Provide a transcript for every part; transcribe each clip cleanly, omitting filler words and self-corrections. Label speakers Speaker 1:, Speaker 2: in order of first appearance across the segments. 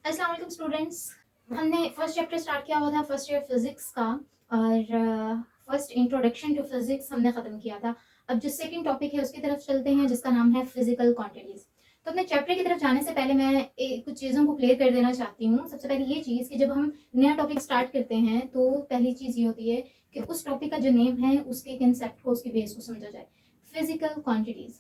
Speaker 1: अस्सलाम वालेकुम स्टूडेंट्स। हमने फर्स्ट चैप्टर स्टार्ट किया हुआ था फर्स्ट ईयर फिजिक्स का, और फर्स्ट इंट्रोडक्शन टू फिजिक्स हमने ख़त्म किया था। अब जो सेकंड टॉपिक है उसकी तरफ चलते हैं, जिसका नाम है फिजिकल क्वांटिटीज़। तो अपने चैप्टर की तरफ जाने से पहले मैं कुछ चीज़ों को क्लियर कर देना चाहती हूँ। सबसे पहले ये चीज़ कि जब हम नया टॉपिक स्टार्ट करते हैं तो पहली चीज़ ये होती है कि उस टॉपिक का जो नेम है उसके कंसेप्ट को, उसके बेस को समझा जाए। फिजिकल क्वांटिटीज़,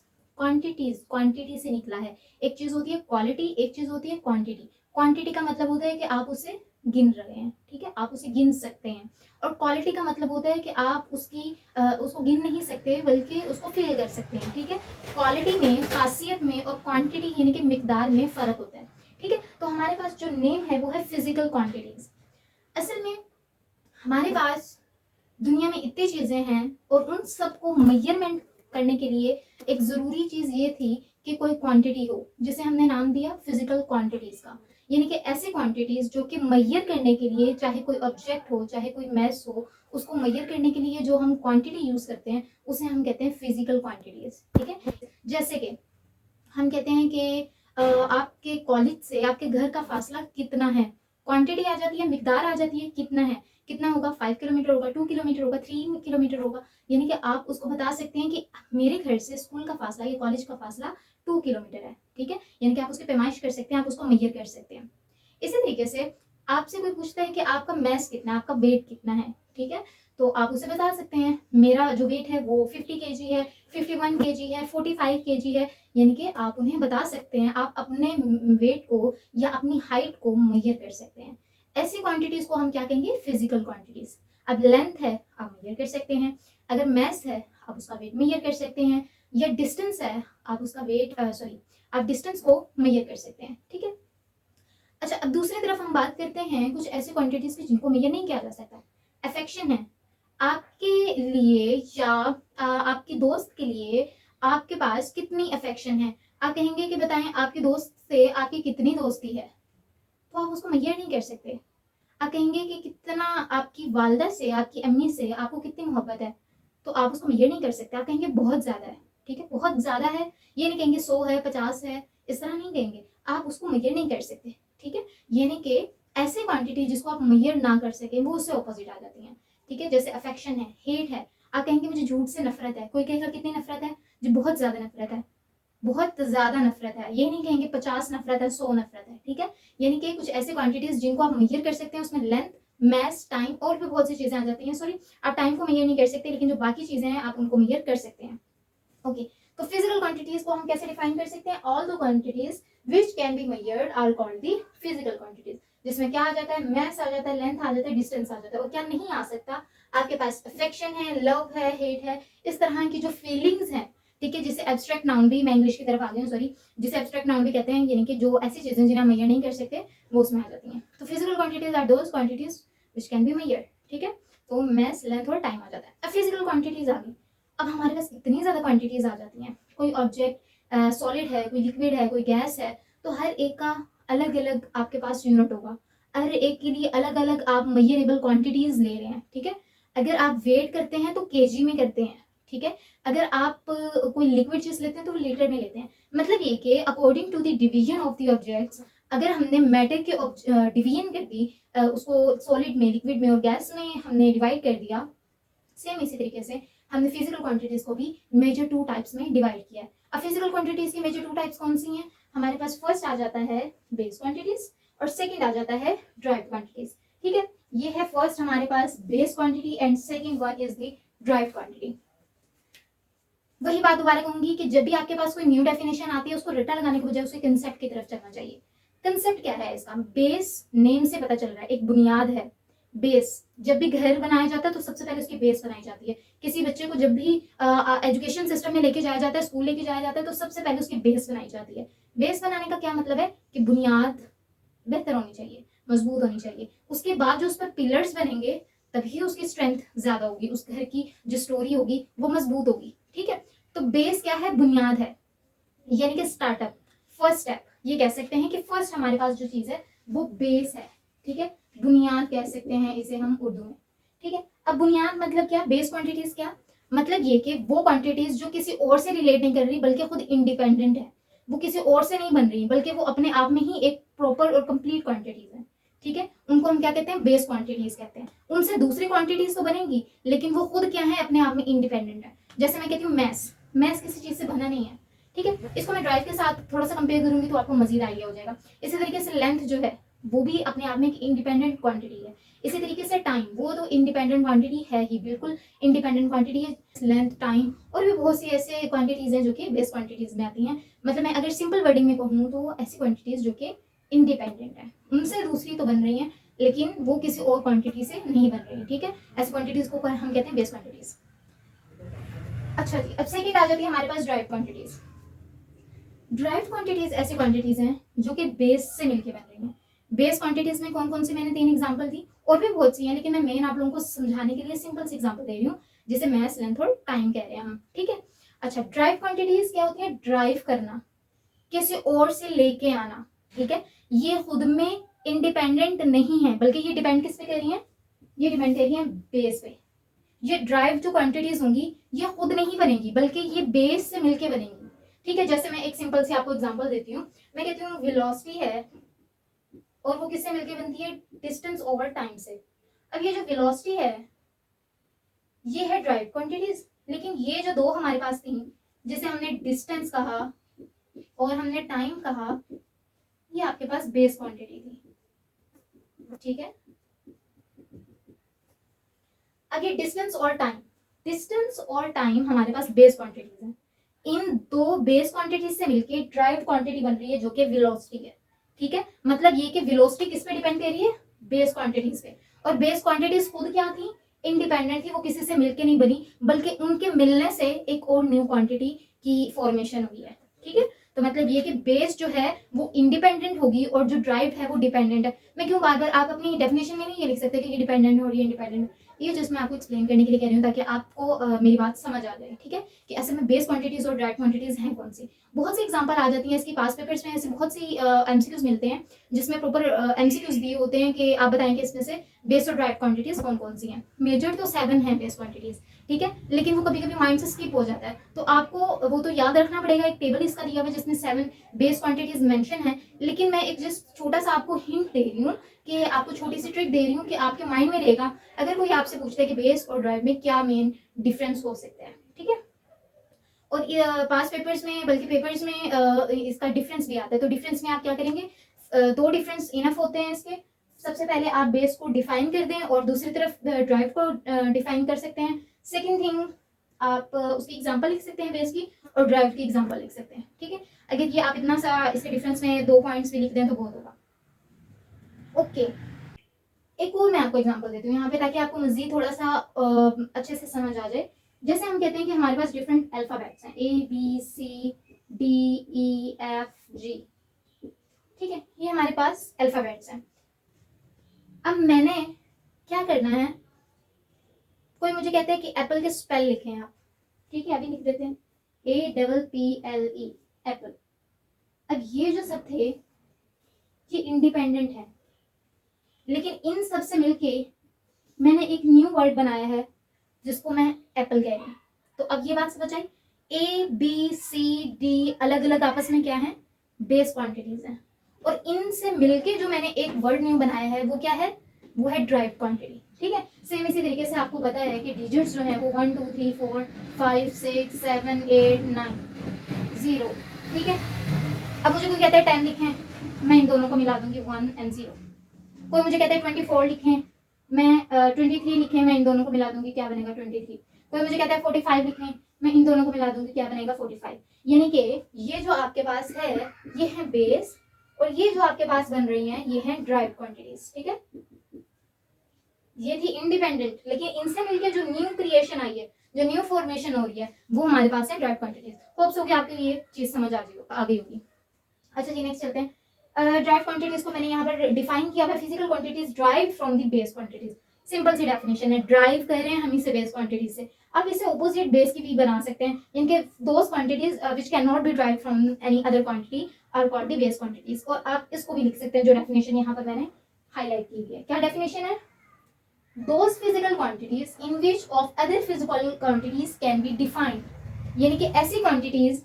Speaker 1: क्वांटिटी से निकला है। एक चीज़ होती है क्वालिटी, एक चीज़ होती है क्वांटिटी। क्वांटिटी का मतलब होता है कि आप उसे गिन रहे हैं, ठीक है, आप उसे गिन सकते हैं। और क्वालिटी का मतलब होता है कि आप उसको गिन नहीं सकते बल्कि उसको फील कर सकते हैं, ठीक है। क्वालिटी में, खासियत में और क्वांटिटी यानी कि मिकदार में फ़र्क होता है, ठीक है। तो हमारे पास जो नेम है वो है फिजिकल क्वांटिटीज़। असल में हमारे पास दुनिया में इतनी चीज़ें हैं और उन सबको मेजरमेंट करने के लिए एक ज़रूरी चीज़ ये थी कि कोई क्वांटिटी हो, जिसे हमने नाम दिया फिजिकल क्वांटिटीज़ का। यानी कि ऐसी क्वांटिटीज़ जो कि मेजर करने के लिए, चाहे कोई ऑब्जेक्ट हो, चाहे कोई मैस हो, उसको मेजर करने के लिए जो हम क्वांटिटी यूज़ करते हैं उसे हम कहते हैं फिजिकल क्वांटिटीज़, ठीक है। जैसे कि हम कहते हैं कि आपके कॉलेज से आपके घर का फासला कितना है, क्वांटिटी आ जाती है, मिकदार आ जाती है, कितना है। कितना होगा? 5 किलोमीटर होगा, 2 किलोमीटर होगा, 3 किलोमीटर होगा। यानी कि आप उसको बता सकते हैं कि मेरे घर से स्कूल का फासला या कॉलेज का फासला 2 किलोमीटर है, ठीक है। यानी कि आप उसकी पैमाइश कर सकते हैं, आप उसको मेजर कर सकते हैं। इसी तरीके से आपसे कोई पूछता है कि आपका मैस कितना है, आपका वेट कितना है, ठीक है। तो आप उसे बता सकते हैं मेरा जो वेट है वो 50 केजी है, 51 केजी है, 45 केजी है। यानी कि आप उन्हें बता सकते हैं, आप अपने वेट को या अपनी हाइट को मेजर कर सकते हैं। ऐसी क्वांटिटीज को हम क्या कहेंगे? Physical quantities. अब लेंथ है, आप मेजर कर सकते हैं। अगर मैस है, आप उसका वेट मेजर कर सकते हैं। या डिस्टेंस है, आप उसका वेट आप डिस्टेंस को मेजर कर सकते हैं, ठीक है। अच्छा, अब दूसरी तरफ हम बात करते हैं कुछ ऐसी क्वांटिटीज की जिनको मेजर नहीं किया जा सकता। अफेक्शन है, आपके लिए या आपके दोस्त के लिए आपके पास कितनी अफेक्शन है। आप कहेंगे कि बताएं आपके दोस्त से आपकी कितनी दोस्ती है, तो आप उसको मेजर नहीं कर सकते। आप कहेंगे कि कितना आपकी वालदा से, आपकी अम्मी से आपको कितनी मोहब्बत है, तो आप उसको मेजर नहीं कर सकते। आप कहेंगे बहुत ज़्यादा है, ठीक है, बहुत ज़्यादा है। ये नहीं कहेंगे 100 है, 50 है, इस तरह नहीं कहेंगे। आप उसको मेजर नहीं कर सकते, ठीक है। यानी कि ऐसी क्वांटिटी जिसको आप मेजर ना कर सकें वो उससे ऑपोजिट आ जाती हैं, ठीक है। जैसे अफेक्शन है, हेट है। आप कहेंगे मुझे झूठ से नफरत है, कोई कहेगा कितनी नफरत है, जो बहुत ज़्यादा नफरत है, बहुत ज़्यादा नफरत है। ये नहीं कहेंगे 50 नफरत है, 100 नफरत है, ठीक है। यानी कि कुछ ऐसी क्वांटिटीज जिनको आप मेजर कर सकते हैं, उसमें लेंथ, मैस, टाइम और भी बहुत सी चीज़ें आ जाती हैं। सॉरी, आप टाइम को मेजर नहीं कर सकते, लेकिन जो बाकी चीज़ें हैं आप उनको मेजर कर सकते हैं। ओके, तो फिजिकल क्वांटिटीज को हम कैसे डिफाइन कर सकते हैं? All the quantities which can be measured are called the physical quantities. जिसमें क्या आ जाता है? मैस आ जाता है, लेंथ आ जाता है, डिस्टेंस आ जाता है। और क्या नहीं आ सकता? आपके पास अफेक्शन है, लव है, हेट है, इस तरह की जो फीलिंग्स हैं, ठीक है। जिसे एब्स्ट्रैक्ट नाउन भी, मैं इंग्लिश की तरफ आ गई हूँ, सॉरी, जिसे एब्स्ट्रैक्ट नाउन भी कहते हैं, यानी कि जो ऐसी चीजें जिन्हें हम मेजर नहीं कर सकते वो उसमें आ जाती हैं। तो physical quantities are those quantities which can be measured, ठीक है। तो मैस, लेंथ और टाइम आ जाता है। अब फिजिकल क्वांटिटीज आ गई। अब हमारे पास इतनी ज़्यादा क्वांटिटीज़ आ जाती हैं। कोई ऑब्जेक्ट सॉलिड है, कोई लिक्विड है, कोई गैस है, तो हर एक का अलग अलग आपके पास यूनिट होगा। हर एक के लिए अलग अलग आप मेजरेबल क्वांटिटीज़ ले रहे हैं, ठीक है। अगर आप वेट करते हैं तो केजी में करते हैं, ठीक है। अगर आप कोई लिक्विड चीज़ लेते हैं तो वो लीटर में लेते हैं। मतलब ये कि according to the division of the objects, अगर हमने मैटर के डिवीजन कर दी, उसको सॉलिड में, लिक्विड में और गैस में हमने डिवाइड कर दिया, सेम इसी तरीके से हमने फिजिकल क्वांटिटीज को भी मेजर टू टाइप्स में डिवाइड किया है। अब फिजिकल क्वांटिटीज की मेजर टू टाइप्स कौन सी हैं? हमारे पास फर्स्ट आ जाता है बेस क्वांटिटीज और सेकंड आ जाता है ड्राइव क्वांटिटीज, ठीक है। ये है फर्स्ट हमारे पास base quantity and second one is the derived quantity. वही बात दोबारा कहूंगी कि जब भी आपके पास कोई न्यू डेफिनेशन आती है उसको रट्टा लगाने के बजाय उसे कंसेप्ट की तरफ चलना चाहिए। कंसेप्ट क्या है इसका? बेस, नेम से पता चल रहा है, एक बुनियाद है। बेस, जब भी घर बनाया जाता है तो सबसे पहले उसकी बेस बनाई जाती है। किसी बच्चे को जब भी एजुकेशन सिस्टम में लेके जाया जाता है, स्कूल लेके जाया जाता है, तो सबसे पहले उसकी बेस बनाई जाती है। बेस बनाने का क्या मतलब है? कि बुनियाद बेहतर होनी चाहिए, मजबूत होनी चाहिए। उसके बाद जो उस पर पिलर्स बनेंगे तभी उसकी स्ट्रेंथ ज्यादा होगी, उस घर की जो स्टोरी होगी वो मजबूत होगी, ठीक है। तो बेस क्या है? बुनियाद है, यानी कि स्टार्टअप, फर्स्ट स्टेप। ये कह सकते हैं कि फर्स्ट हमारे पास जो चीज है वो बेस है, ठीक है। बुनियाद कह सकते हैं इसे हम उर्दू में, ठीक है। अब बुनियाद मतलब क्या? बेस क्वांटिटीज क्या मतलब? ये कि वो क्वांटिटीज जो किसी और से रिलेट नहीं कर रही बल्कि खुद इंडिपेंडेंट है, वो किसी और से नहीं बन रही बल्कि वो अपने आप में ही एक प्रॉपर और कंप्लीट क्वांटिटीज हैं, ठीक है, उनको हम क्या कहते हैं, बेस क्वांटिटीज कहते हैं। उनसे दूसरी क्वांटिटीज तो बनेंगी लेकिन वो खुद क्या है, अपने आप में इंडिपेंडेंट है। जैसे मैं कहती हूँ मैथ्स, मैथ्स किसी चीज से बना नहीं है, ठीक है, इसको मैं ड्राइव के साथ थोड़ा सा कंपेयर करूंगी तो आपको मजीद आइडिया हो जाएगा। इसी तरीके से लेंथ जो है वो भी अपने आप में एक इंडिपेंडेंट क्वांटिटी है। इसी तरीके से टाइम, वो तो इंडिपेंडेंट क्वांटिटी है ही, बिल्कुल इंडिपेंडेंट क्वांटिटी है, लेंथ, टाइम और भी बहुत सी ऐसे क्वांटिटीज हैं जो कि बेस क्वांटिटीज में आती हैं। मतलब मैं अगर सिंपल वर्डिंग में कहूँ तो ऐसी क्वांटिटीज जो कि इंडिपेंडेंट है, उनसे दूसरी तो बन रही है लेकिन वो किसी और क्वांटिटी से नहीं बन रही, ठीक है, ऐसी क्वांटिटीज को हम कहते हैं बेस क्वांटिटीज। अच्छा जी, अब सेकंड आ जाती है हमारे पास ड्राइव क्वांटिटीज। ड्राइव क्वांटिटीज ऐसी क्वांटिटीज हैं जो कि बेस से मिलकर बन रही हैं। बेस क्वांटिटीज में कौन कौन सी, मैंने 3 एग्जांपल दी, और भी बहुत सी हैं लेकिन मैं मेन आप लोगों को समझाने के लिए सिंपल सी एग्जांपल दे रही हूँ, जिसे मैथ, लेंथ और टाइम कह रहे हैं हम, ठीक है। अच्छा, ड्राइव क्वांटिटीज क्या होती है, ड्राइव करना, किसी और से लेके आना, ठीक है, ये खुद में इंडिपेंडेंट नहीं है बल्कि ये डिपेंड किस पे कर रही है, ये डिपेंड कर रही है बेस पे। ये ड्राइव जो क्वांटिटीज होंगी ये खुद नहीं बनेगी बल्कि ये बेस से मिलके बनेंगी, ठीक है। जैसे मैं एक सिंपल सी आपको एग्जांपल देती हूँ, मैं कहती हूँ वेलोसिटी है और वो किससे मिलके बनती है, डिस्टेंस ओवर टाइम से। अब ये जो वेलोसिटी है ये है ड्राइव क्वांटिटीज, लेकिन ये जो दो हमारे पास थी, जिसे हमने डिस्टेंस कहा और हमने टाइम कहा, ये आपके पास बेस क्वांटिटी थी, ठीक है। अब ये डिस्टेंस और टाइम, डिस्टेंस और टाइम हमारे पास बेस क्वांटिटीज हैं। इन दो बेस क्वांटिटीज से मिलके ड्राइव क्वांटिटी बन रही है जो कि वेलोसिटी है, ठीक है। मतलब ये कि वेलोसिटी किस पे डिपेंड कर रही है, बेस क्वांटिटीज पे, और बेस क्वांटिटीज खुद क्या थी, इंडिपेंडेंट थी, वो किसी से मिलके नहीं बनी बल्कि उनके मिलने से एक और न्यू क्वांटिटी की फॉर्मेशन हुई है, ठीक है। तो मतलब ये कि बेस जो है वो इंडिपेंडेंट होगी और जो ड्राइव है वो डिपेंडेंट है। मैं क्यों बार बार, आप अपनी डेफिनेशन में नहीं ये लिख सकते कि ये डिपेंडेंट है और ये इंडिपेंडेंट है, ये जस्ट मैं आपको एक्सप्लेन करने के लिए कह रही हूँ ताकि आपको मेरी बात समझ आ जाए, ठीक है, कि ऐसे में बेस क्वांटिटीज और ड्राइव क्वांटिटीज हैं कौन सी। बहुत सी एग्जांपल आ जाती हैं इसकी, पास पेपर्स में ऐसे बहुत सी एमसीक्यूज मिलते हैं जिसमें प्रॉपर एमसीक्यूज दिए होते हैं कि आप बताएंगे इसमें से बेस और ड्राइव क्वांटिटीज कौन कौन सी हैं। मेजर तो 7 है बेस क्वांटिटीज, ठीक है, लेकिन वो कभी कभी माइंड से स्किप हो जाता है, तो आपको वो तो याद रखना पड़ेगा। एक टेबल इसका दिया हुआ है जिसमें 7 बेस क्वांटिटीज मेंशन है, लेकिन मैं एक जस्ट छोटा सा आपको हिंट दे रही हूँ कि आपको छोटी सी ट्रिक दे रही हूँ कि आपके माइंड में रहेगा अगर कोई आपसे पूछता है कि बेस और ड्राइव में क्या मेन डिफरेंस हो सकता है, ठीक है। और पास पेपर्स में, बल्कि पेपर्स में इसका डिफरेंस भी आता है, तो डिफरेंस में आप क्या करेंगे, 2 डिफरेंस इनफ होते हैं इसके। सबसे पहले आप बेस को डिफाइन कर दें और दूसरी तरफ ड्राइव को डिफाइन कर सकते हैं। सेकेंड थिंग, आप उसकी एग्जांपल लिख सकते हैं बेस की और ड्राइव की एग्जांपल लिख सकते हैं, ठीक है। अगर ये आप इतना सा इसके डिफरेंस में 2 पॉइंट्स भी लिख दें तो बहुत होगा। ओके, एक और मैं आपको एग्जांपल देती हूँ यहाँ पे ताकि आपको मजीद थोड़ा सा अच्छे से समझ आ जाए। जैसे हम कहते हैं कि हमारे पास डिफरेंट अल्फाबेट्स हैं, ABCDEFG, ठीक है, ये हमारे पास अल्फाबेट्स हैं। अब मैंने क्या करना है, कोई मुझे कहता है कि एप्पल के स्पेल लिखें आप, ठीक है, अभी लिख देते हैं APPLE, एप्पल। अब ये जो सब थे ये इंडिपेंडेंट है, लेकिन इन सब से मिलके मैंने एक न्यू वर्ड बनाया है जिसको मैं एप्पल कह रही हूँ। तो अब ये बात समझ आई, ABCD अलग अलग आपस में क्या है, बेस क्वांटिटीज हैं, और इनसे मिलके जो मैंने एक वर्ड न्यू बनाया है वो क्या है, वो है ड्राइव क्वांटिटी, ठीक है। सेम इसी तरीके से आपको पता है कि डिजिट्स जो है वो 1 2 3 4 5 6 7 8 9 0, ठीक है। अब मुझे कोई कहता है 10 लिखें, मैं इन दोनों को मिला दूंगी 1 and 0। कोई मुझे कहता है 24 लिखें, मैं 23 लिखें, मैं इन दोनों को मिला दूंगी, क्या बनेगा 23। कोई मुझे कहता है 45 लिखें, मैं इन दोनों को मिला दूंगी, क्या बनेगा 45। यानी कि ये जो आपके पास है ये है बेस, और ये जो आपके पास बन रही हैं ये है ड्राइव क्वांटिटीज, ठीक है। ये थी इंडिपेंडेंट, लेकिन इनसे मिलकर जो न्यू क्रिएशन आई है, जो न्यू फॉर्मेशन हो रही है, वो हमारे पास है ड्राइव क्वांटिटीज। होप्स हो कि आपको ये चीज समझ आ गई होगी। अच्छा जी, नेक्स्ट चलते हैं। ड्राइव क्वांटिटीज को मैंने यहाँ पर डिफाइन किया है, physical quantities derive from the base quantities. Simple सी डेफिनेशन है, ड्राइव कर रहे हैं हम इसे बेस क्वांटिटीज से। आप इसे ऑपोजिट बेस की भी बना सकते हैं, इनके those quantities which can not be derive from any other quantity are called the base quantities. और आप इसको भी लिख सकते हैं, जो डेफिनेशन यहाँ पर मैंने हाईलाइट की है। क्या डेफिनेशन है, those physical quantities in which of other physical quantities can be defined, यानी कि ऐसी क्वांटिटीज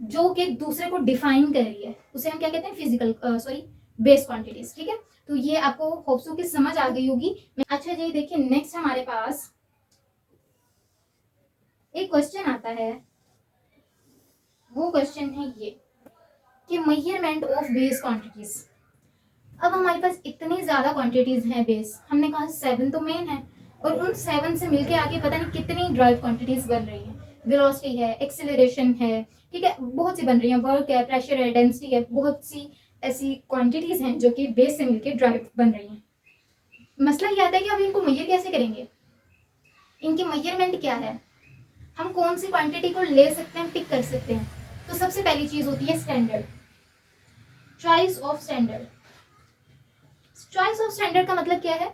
Speaker 1: जो कि दूसरे को डिफाइन कर रही है उसे हम क्या कहते हैं, फिजिकल बेस क्वांटिटीज। ठीक है, तो ये आपको होप सो की समझ आ गई होगी। अच्छा जी, देखिए नेक्स्ट हमारे पास एक क्वेश्चन आता है, वो क्वेश्चन है ये कि मेजरमेंट ऑफ बेस क्वांटिटीज। अब हमारे पास इतनी ज्यादा क्वांटिटीज हैं बेस, हमने कहा 7 तो मेन है, और उन 7 से मिलके आगे पता नहीं कितनी ड्राइव क्वांटिटीज बन रही हैं। वेलोसिटी है, एक्सेलरेशन है, ठीक है, बहुत सी बन रही हैं, वर्क है, प्रेशर है, डेंसिटी है, बहुत सी ऐसी क्वांटिटीज हैं जो कि बेस से मिलके ड्राइव बन रही हैं। मसला ये आता है कि अब इनको मेजर कैसे करेंगे, इनकी मेजरमेंट क्या है, हम कौन सी क्वांटिटी को ले सकते हैं, पिक कर सकते हैं। तो सबसे पहली चीज होती है standard, choice of standard. Choice of standard का मतलब क्या है,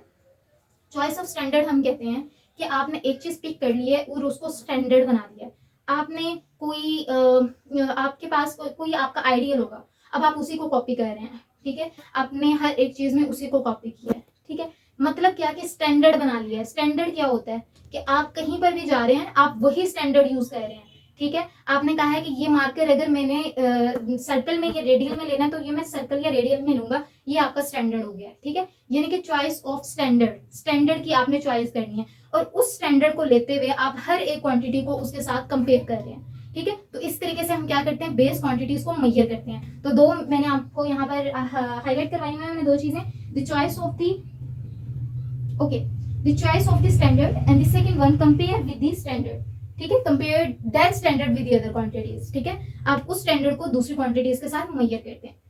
Speaker 1: चॉइस ऑफ स्टैंडर्ड हम कहते हैं कि आपने एक चीज पिक कर ली है और उसको स्टैंडर्ड बना दिया। आपने कोई आपके पास कोई आपका आइडियल होगा, अब आप उसी को कॉपी कर रहे हैं, ठीक है, आपने हर एक चीज में उसी को कॉपी किया है, ठीक है, मतलब क्या कि स्टैंडर्ड बना लिया है। स्टैंडर्ड क्या होता है कि आप कहीं पर भी जा रहे हैं आप वही स्टैंडर्ड यूज कर रहे हैं, ठीक है। आपने कहा है कि ये मार्कर अगर मैंने सर्कल में या रेडियल में लेना है तो ये मैं सर्कल या रेडियल में लूंगा, ये आपका स्टैंडर्ड हो गया, ठीक है। यानी कि चॉइस ऑफ स्टैंडर्ड, स्टैंडर्ड की आपने चॉइस करनी है और उस स्टैंडर्ड को लेते हुए आप हर एक क्वांटिटी को उसके साथ कंपेयर कर रहे हैं, ठीक है। तो इस तरीके से हम क्या करते हैं, बेस क्वांटिटीज को मेजर करते हैं। तो दो मैंने आपको यहाँ पर हाईलाइट करवाई हुई है, दो चीजें, the choice of the okay the choice of the standard and the second one compare with the standard, ठीक है, compare that standard with the other quantities, ठीक है। आप उस स्टैंडर्ड को दूसरी क्वांटिटीज के साथ मेजर करते हैं।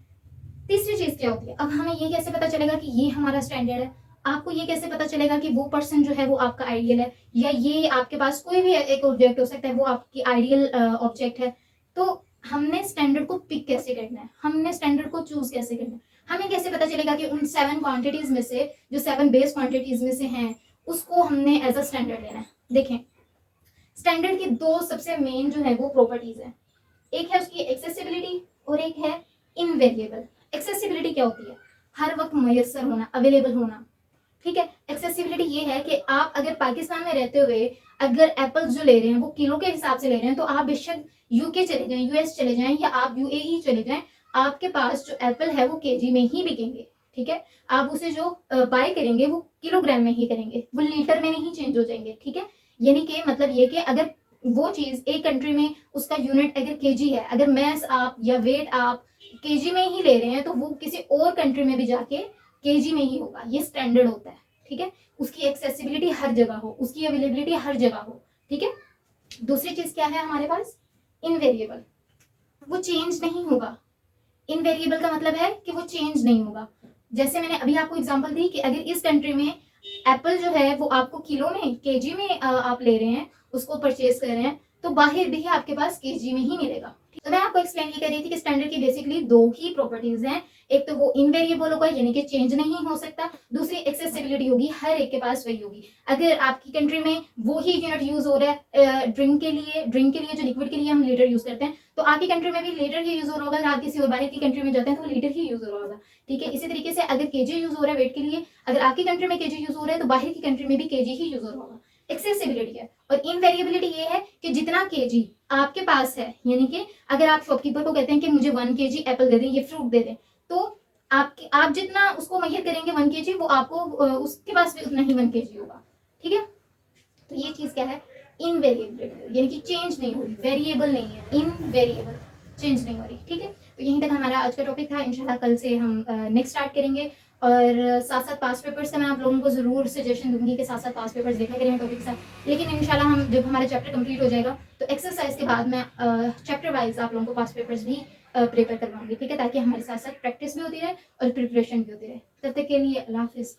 Speaker 1: तीसरी चीज क्या होती है, अब हमें ये कैसे पता चलेगा कि ये हमारा स्टैंडर्ड है, आपको ये कैसे पता चलेगा कि वो पर्सन जो है वो आपका आइडियल है, या ये आपके पास कोई भी एक ऑब्जेक्ट हो सकता है वो आपकी आइडियल ऑब्जेक्ट है। तो हमने स्टैंडर्ड को पिक कैसे करना है, हमने स्टैंडर्ड को चूज कैसे करना है, हमें कैसे पता चलेगा कि उन 7 क्वांटिटीज में से, जो 7 बेस क्वांटिटीज में से हैं, उसको हमने एज अ स्टैंडर्ड लेना है। देखें, स्टैंडर्ड की दो सबसे मेन जो है वो प्रॉपर्टीज है, एक है उसकी एक्सेसिबिलिटी और एक है इनवेरिएबल। एक्सेसिबिलिटी क्या होती है, हर वक्त मयसर होना, अवेलेबल होना, ठीक है। एक्सेसिबिलिटी ये है कि आप अगर पाकिस्तान में रहते हुए अगर एप्पल्स जो ले रहे हैं वो किलो के हिसाब से ले रहे हैं, तो आप बेशक यूके चले जाएं, यूएस चले जाएं, या आप यूएई चले जाएं, आपके पास जो एप्पल है वो केजी में ही बिकेंगे, ठीक है। आप उसे जो बाय करेंगे वो किलोग्राम में ही करेंगे, वो लीटर में नहीं चेंज हो जाएंगे, ठीक है। यानी कि मतलब ये कि अगर वो चीज एक कंट्री में उसका यूनिट अगर केजी है, अगर मैस आप या वेट आप केजी में ही ले रहे हैं, तो वो किसी और कंट्री में भी जाके केजी में ही होगा। ये स्टैंडर्ड होता है, ठीक है। उसकी एक्सेसिबिलिटी हर जगह हो, उसकी अवेलेबिलिटी हर जगह हो, ठीक है। दूसरी चीज क्या है हमारे पास, इनवेरिएबल, वो चेंज नहीं होगा। इनवेरिएबल का मतलब है कि वो चेंज नहीं होगा। जैसे मैंने अभी आपको एग्जांपल दी कि अगर इस कंट्री में एप्पल जो है वो आपको किलो में, केजी में आप ले रहे हैं, उसको परचेज कर रहे हैं, तो बाहर भी आपके पास केजी में ही मिलेगा। तो मैं आपको एक्सप्लेन ये कर रही थी कि स्टैंडर्ड की बेसिकली दो ही प्रॉपर्टीज हैं, एक तो वो इनवेरिएबल होगा यानी कि चेंज नहीं हो सकता, दूसरी एक्सेसिबिलिटी होगी, हर एक के पास वही होगी। अगर आपकी कंट्री में वो ही यूनिट यूज हो रहा है ड्रिंक के लिए जो लिक्विड के लिए हम लीटर यूज करते हैं, तो आपकी कंट्री में भी लीटर ही यूज हो रहा होगा। अगर आप किसी और बाहर की कंट्री में जाते हैं तो लीटर ही यूज हो रहा होगा, ठीक है। इसी तरीके से अगर केजी यूज हो रहा है वेट के लिए, अगर आपकी कंट्री में केजी यूज हो रहा है तो बाहर की कंट्री में भी केजी ही यूज हो रहा होगा। एक्सेसिबिलिटी है। और इनवेरिएबिलिटी ये है कि जितना केजी आपके पास है, यानी कि अगर आप शॉपकीपर को कहते हैं कि मुझे 1 केजी एप्पल दे दें, ये फ्रूट दे दें, तो आप जितना उसको मेजर करेंगे 1 केजी, वो आपको उसके पास भी उतना ही 1 केजी होगा, ठीक है। तो ये चीज क्या है, इनवेरिएबिलिटी, यानी कि चेंज नहीं हो रही, वेरिएबल नहीं है, इनवेरिएबल, चेंज नहीं हो रही, ठीक है। तो यहीं तक हमारा आज का टॉपिक था। इंशाल्लाह कल से हम नेक्स्ट स्टार्ट करेंगे, और साथ साथ पास्ट पेपर्स से मैं आप लोगों को जरूर सजेशन दूंगी कि साथ साथ पास्ट पेपर्स देखा करें टॉपिक के साथ। लेकिन इंशाल्लाह हम जब हमारा चैप्टर कंप्लीट हो जाएगा तो एक्सरसाइज के बाद मैं चैप्टर वाइज आप लोगों को पास्ट पेपर्स भी प्रिपेयर करवाऊंगी, ठीक है, ताकि हमारे साथ साथ प्रैक्टिस भी होती रहे और प्रिपरेशन भी होती रहे। तब तक के लिए अल्लाह हाफिज़।